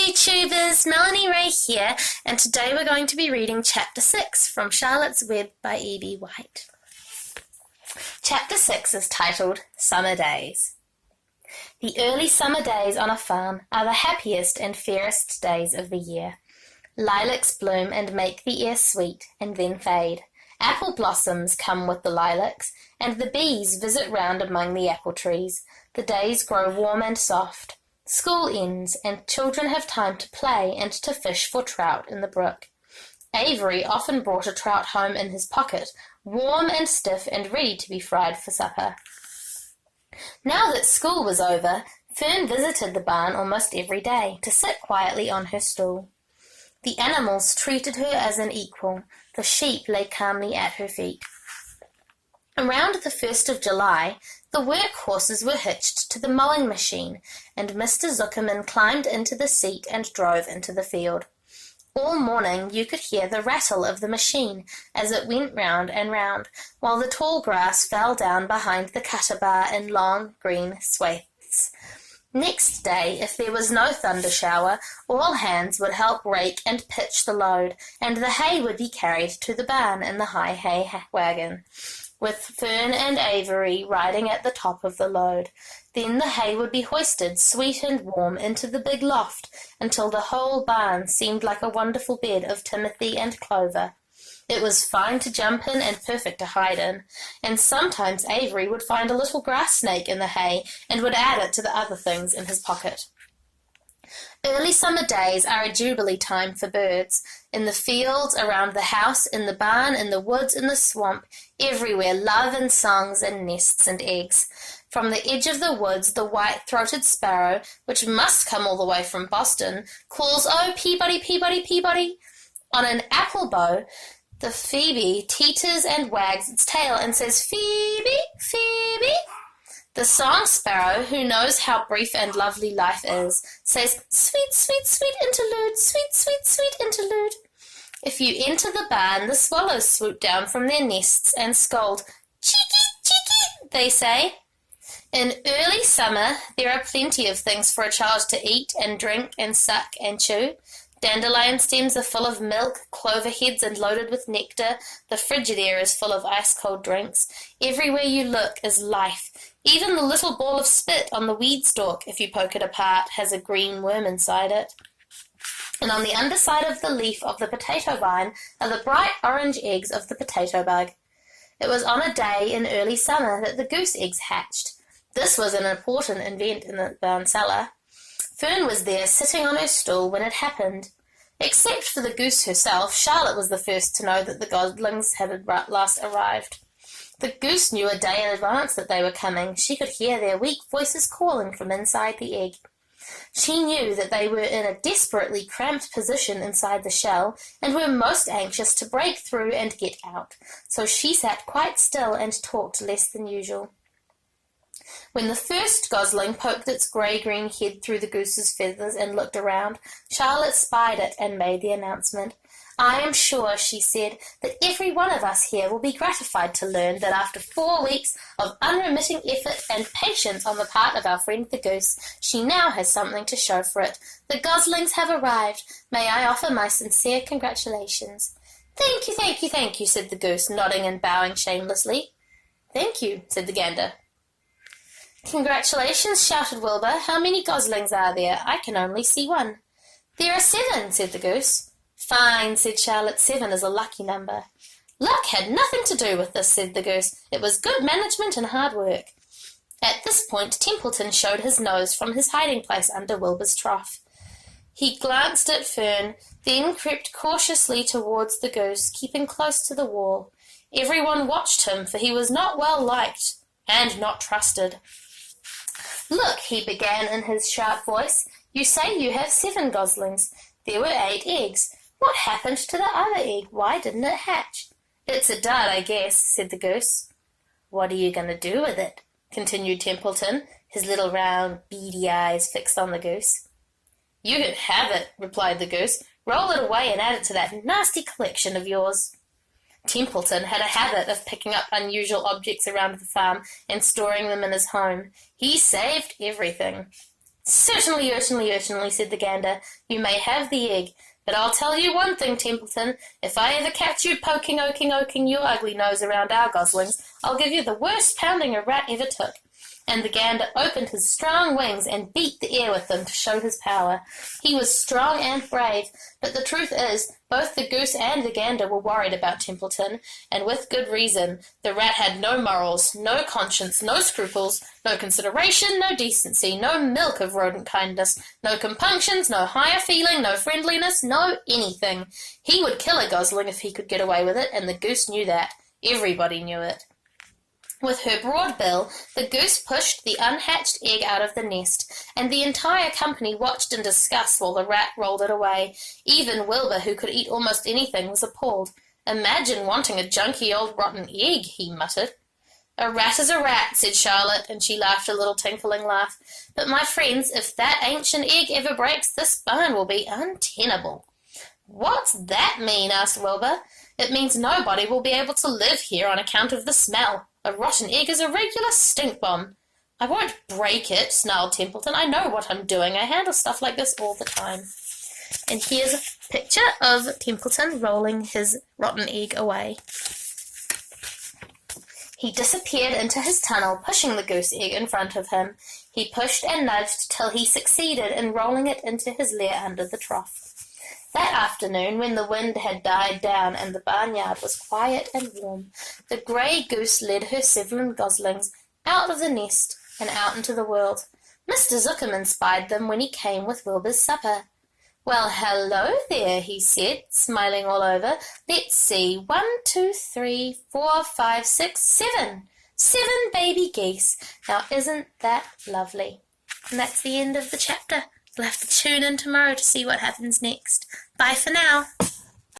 YouTubers, Melanie Ray here, and today we're going to be reading Chapter 6 from Charlotte's Web by E.B.White. Chapter 6 is titled Summer Days. The early summer days on a farm are the happiest and fairest days of the year. Lilacs bloom and make the air sweet and then fade. Apple blossoms come with the lilacs, and the bees visit round among the apple trees. The days grow warm and soft. School ends, and children have time to play and to fish for trout in the brook. Avery often brought a trout home in his pocket, warm and stiff and ready to be fried for supper. Now that school was over, Fern visited the barn almost every day to sit quietly on her stool. The animals treated her as an equal. The sheep lay calmly at her feet. Around the 1st of July, the work horses were hitched to the mowing machine, and Mr. Zuckerman climbed into the seat and drove into the field. All morning you could hear the rattle of the machine as it went round and round, while the tall grass fell down behind the cutter bar in long green swathes. Next day, if there was no thunder shower, all hands would help rake and pitch the load, and the hay would be carried to the barn in the high hay wagon, with Fern and Avery riding at the top of the load. Then the hay would be hoisted, sweet and warm, into the big loft, until the whole barn seemed like a wonderful bed of timothy and clover. It was fine to jump in and perfect to hide in, and sometimes Avery would find a little grass snake in the hay and would add it to the other things in his pocket. Early summer days are a jubilee time for birds. In the fields, around the house, in the barn, in the woods, in the swamp, everywhere love and songs and nests and eggs. From the edge of the woods, the white-throated sparrow, which must come all the way from Boston, calls, "Oh, Peabody, Peabody, Peabody." On an apple bough, the phoebe teeters and wags its tail and says, "Phoebe, Phoebe." The song sparrow, who knows how brief and lovely life is, says, "Sweet, sweet, sweet interlude, sweet, sweet, sweet interlude." If you enter the barn, the swallows swoop down from their nests and scold. "Cheeky, cheeky," they say. In early summer, there are plenty of things for a child to eat and drink and suck and chew. Dandelion stems are full of milk, clover heads are loaded with nectar, the Frigidaire is full of ice-cold drinks. Everywhere you look is life. Even the little ball of spit on the weed stalk, if you poke it apart, has a green worm inside it. And on the underside of the leaf of the potato vine are the bright orange eggs of the potato bug. It was on a day in early summer that the goose eggs hatched. This was an important event in the barn cellar. Fern was there, sitting on her stool, when it happened. Except for the goose herself, Charlotte was the first to know that the goslings had at last arrived. The goose knew a day in advance that they were coming. She could hear their weak voices calling from inside the egg. She knew that they were in a desperately cramped position inside the shell, and were most anxious to break through and get out. So she sat quite still and talked less than usual. When the first gosling poked its grey-green head through the goose's feathers and looked around, Charlotte spied it and made the announcement. "I am sure," she said, "that every one of us here will be gratified to learn that after 4 weeks of unremitting effort and patience on the part of our friend the goose, she now has something to show for it. The goslings have arrived. May I offer my sincere congratulations?" "Thank you, thank you, thank you," said the goose, nodding and bowing shamelessly. "Thank you," said the gander. "Congratulations," shouted Wilbur. "How many goslings are there? I can only see one." "There are 7," said the goose. "Fine," said Charlotte. 7 is a lucky number. "Luck had nothing to do with this," said the goose. "It was good management and hard work." At this point Templeton showed his nose from his hiding place under Wilbur's trough. He glanced at Fern, then crept cautiously towards the goose, keeping close to the wall. Everyone watched him, for he was not well liked and not trusted. "Look," he began in his sharp voice, "you say you have 7 goslings. There were 8 eggs. What happened to the other egg? Why didn't it hatch?" "It's a dud, I guess," said the goose. "What are you going to do with it?" continued Templeton, his little round, beady eyes fixed on the goose. "You can have it," replied the goose. "Roll it away and add it to that nasty collection of yours." Templeton had a habit of picking up unusual objects around the farm and storing them in his home. He saved everything. Certainly, certainly, said the gander. You may have the egg. But I'll tell you one thing, Templeton. If I ever catch you poking your ugly nose around our goslings, I'll give you the worst pounding a rat ever took. And the gander opened his strong wings and beat the air with them to show his power. He was strong and brave, but the truth is, both the goose and the gander were worried about Templeton, and with good reason. The rat had no morals, no conscience, no scruples, no consideration, no decency, no milk of rodent kindness, no compunctions, no higher feeling, no friendliness, no anything. He would kill a gosling if he could get away with it, and the goose knew that. Everybody knew it. With her broad bill, the goose pushed the unhatched egg out of the nest, and the entire company watched in disgust while the rat rolled it away. Even Wilbur, who could eat almost anything, was appalled. Imagine wanting a junky old rotten egg, he muttered. A rat is a rat, said Charlotte, and she laughed a little tinkling laugh. But, my friends, if that ancient egg ever breaks, this barn will be untenable. What's that mean? Asked Wilbur. It means nobody will be able to live here on account of the smell. A rotten egg is a regular stink bomb. I won't break it, snarled Templeton. I know what I'm doing. I handle stuff like this all the time. And here's a picture of Templeton rolling his rotten egg away. He disappeared into his tunnel, pushing the goose egg in front of him. He pushed and nudged till he succeeded in rolling it into his lair under the trough. That afternoon, when the wind had died down and the barnyard was quiet and warm, the grey goose led her 7 goslings out of the nest and out into the world. Mr. Zuckerman spied them when he came with Wilbur's supper. Well, hello there, he said, smiling all over. Let's see, 1, 2, 3, 4, 5, 6, 7. 7 baby geese. Now, isn't that lovely? And that's the end of the chapter. You'll have to tune in tomorrow to see what happens next. Bye for now.